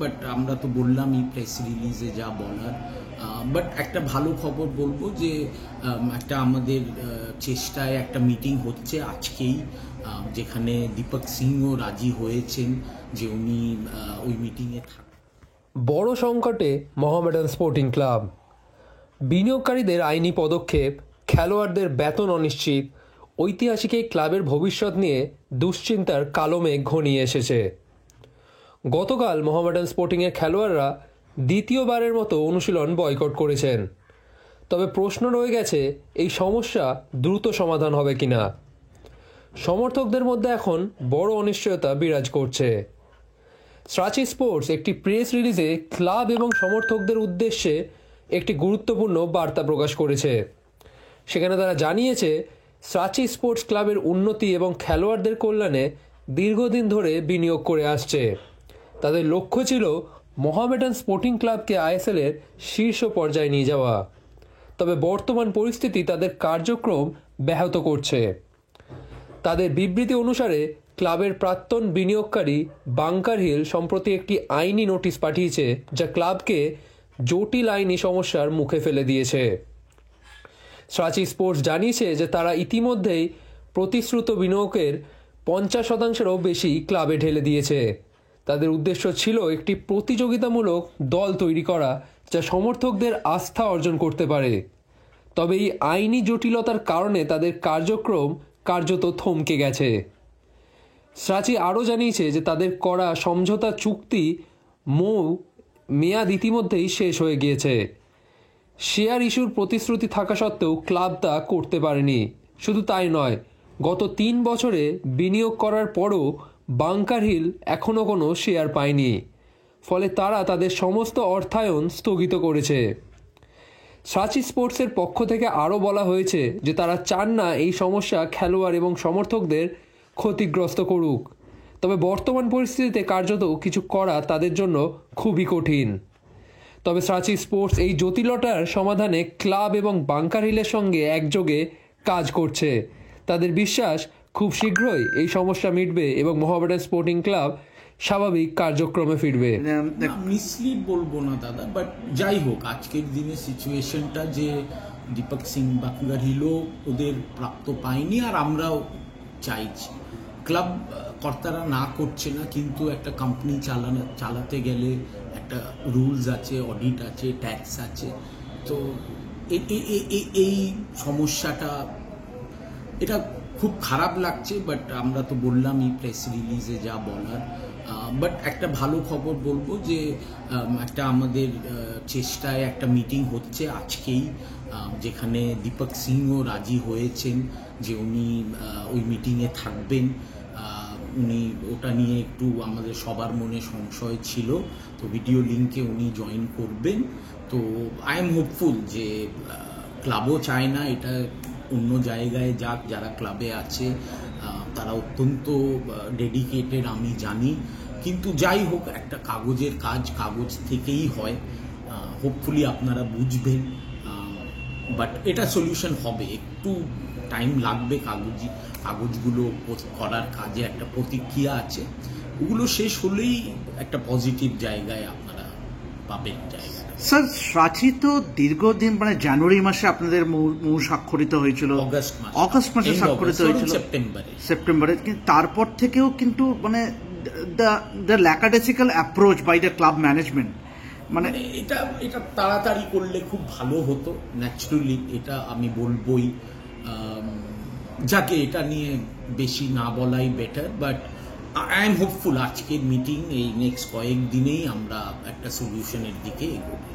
But আমরা তো বললামই প্রেস রিলিজে যা বলার। বাট একটা ভালো খবর বলবো যে একটা আমাদের চেষ্টায় একটা মিটিং হচ্ছে আজকেই, যেখানে দীপক সিংও রাজি হয়েছেন যে উনি ওই মিটিংয়ে থাকবেন। বড় সংকটে মোহামেডান স্পোর্টিং ক্লাব। বিনিয়োগকারীদের আইনি পদক্ষেপ, খেলোয়াড়দের বেতন অনিশ্চিত, ঐতিহাসিক এই ক্লাবের ভবিষ্যৎ নিয়ে দুশ্চিন্তার কালো মেঘ ঘনিয়ে এসেছে। গতকাল মোহামেডান স্পোর্টিংয়ের খেলোয়াড়রা দ্বিতীয়বারের মতো অনুশীলন বয়কট করেছেন। তবে প্রশ্ন রয়ে গেছে এই সমস্যা দ্রুত সমাধান হবে কিনা। সমর্থকদের মধ্যে এখন বড় অনিশ্চয়তা বিরাজ করছে। স্রাচি স্পোর্টস একটি প্রেস রিলিজে ক্লাব এবং সমর্থকদের উদ্দেশ্যে একটি গুরুত্বপূর্ণ বার্তা প্রকাশ করেছে। সেখানে তারা জানিয়েছে স্রাচি স্পোর্টস ক্লাবের উন্নতি এবং খেলোয়াড়দের কল্যাণে দীর্ঘদিন ধরে বিনিয়োগ করে আসছে। তাদের লক্ষ্য ছিল মোহামেডান স্পোর্টিং ক্লাবকে আইএসএলের শীর্ষ পর্যায়ে নিয়ে যাওয়া। তবে বর্তমান পরিস্থিতি তাদের কার্যক্রম ব্যাহত করছে। তাদের বিবৃতি অনুসারে ক্লাবের প্রাক্তন বিনিয়োগকারী বাংকার হিল সম্প্রতি একটি আইনি নোটিশ পাঠিয়েছে, যা ক্লাবকে জটিল আইনি সমস্যার মুখে ফেলে দিয়েছে। স্রাচি স্পোর্টস জানিয়েছে যে তারা ইতিমধ্যেই প্রতিশ্রুত বিনিয়োগের 50%-এরও বেশি ক্লাবে ঢেলে দিয়েছে। তাদের উদ্দেশ্য ছিল একটি প্রতিযোগিতামূলক দল তৈরি করা, যা সমর্থকদের আস্থা অর্জন করতে পারে। তবে এই আইনি জটিলতার কারণে তাদের কার্যক্রম কার্যত থমকে গেছে। স্রাচি আরও জানিয়েছে যে তাদের করা সমঝোতা চুক্তি মেয়াদ ইতিমধ্যেই শেষ হয়ে গিয়েছে। শেয়ার ইস্যুর প্রতিশ্রুতি থাকা সত্ত্বেও ক্লাব তা করতে পারেনি। শুধু তাই নয়, গত 3 বছরে বিনিয়োগ করার পরও বাংকার হিল এখনও কোনো শেয়ার পায়নি। ফলে তারা তাদের সমস্ত অর্থায়ন স্থগিত করেছে। স্রাচি স্পোর্টসের পক্ষ থেকে আরও বলা হয়েছে যে তারা চান না এই সমস্যা খেলোয়াড় এবং সমর্থকদের ক্ষতিগ্রস্ত করুক। তবে বর্তমান পরিস্থিতিতে কার্যত কিছু করা তাদের জন্য খুবই কঠিন। তবে স্রাচি স্পোর্টস এই জটিলতার সমাধানে ক্লাব এবং বাংকার হিলের সঙ্গে একযোগে কাজ করছে। তাদের বিশ্বাস খুব শীঘ্রই এই সমস্যা মিটবে এবং মোহামেডান স্পোর্টিং ক্লাব স্বাভাবিক কার্যক্রমে ফিরবে। মিসলিড বলবো না দাদা, বাট যাই হোক, আজকের দিনে সিচুয়েশনটা যে দীপক সিং বাংকার হিলও ওদের প্রাপ্ত পায়নি, আর আমরাও চাইছি। ক্লাব কর্তারা না করছে না, কিন্তু একটা কোম্পানি চালাতে গেলে একটা রুলস আছে, অডিট আছে, ট্যাক্স আছে। তো এই সমস্যাটা, এটা খুব খারাপ লাগছে। বাট আমরা তো বললামই প্রেস রিলিজে যা বলার। বাট একটা ভালো খবর বলবো যে একটা আমাদের চেষ্টায় একটা মিটিং হচ্ছে আজকেই, যেখানে দীপক সিংও রাজি হয়েছেন যে উনি ওই মিটিংয়ে থাকবেন। উনি ওটা নিয়ে একটু আমাদের সবার মনে সংশয় ছিল, তো ভিডিও লিঙ্কে উনি জয়েন করবেন। তো আই এম হোপফুল যে ক্লাবও চায় না এটা অন্য জায়গায় যাক। যারা ক্লাবে আছে তারা অত্যন্ত ডেডিকেটেড, আমি জানি। কিন্তু যাই হোক, একটা কাগজের কাজ কাগজ থেকেই হয়। হোপফুলি আপনারা বুঝবেন। বাট এটা সলিউশন হবে, একটু টাইম লাগবে। কাগজগুলো করার কাজে একটা প্রতিক্রিয়া আছে, ওগুলো শেষ হলেই একটা পজিটিভ জায়গায় আপনারা পাবেন জায়গা। স্যার, স্রাচি তো দীর্ঘদিন, মানে জানুয়ারি মাসে আপনাদের মূল স্বাক্ষরিত হয়েছিল, অগস্ট মাসে স্বাক্ষরিত হয়েছিল, সেপ্টেম্বরে। কিন্তু তারপর থেকেও কিন্তু মানে the lackadaisical approach by the club management, মানে এটা তাড়াতাড়ি করলে খুব ভালো হতো। ন্যাচারালি এটা আমি বলবোই, যাকে এটা নিয়ে বেশি না বলাই better. But I am hopeful আজকের মিটিং, এই নেক্সট কয়েক দিনেই আমরা একটা সলিউশনের দিকে এগোবো।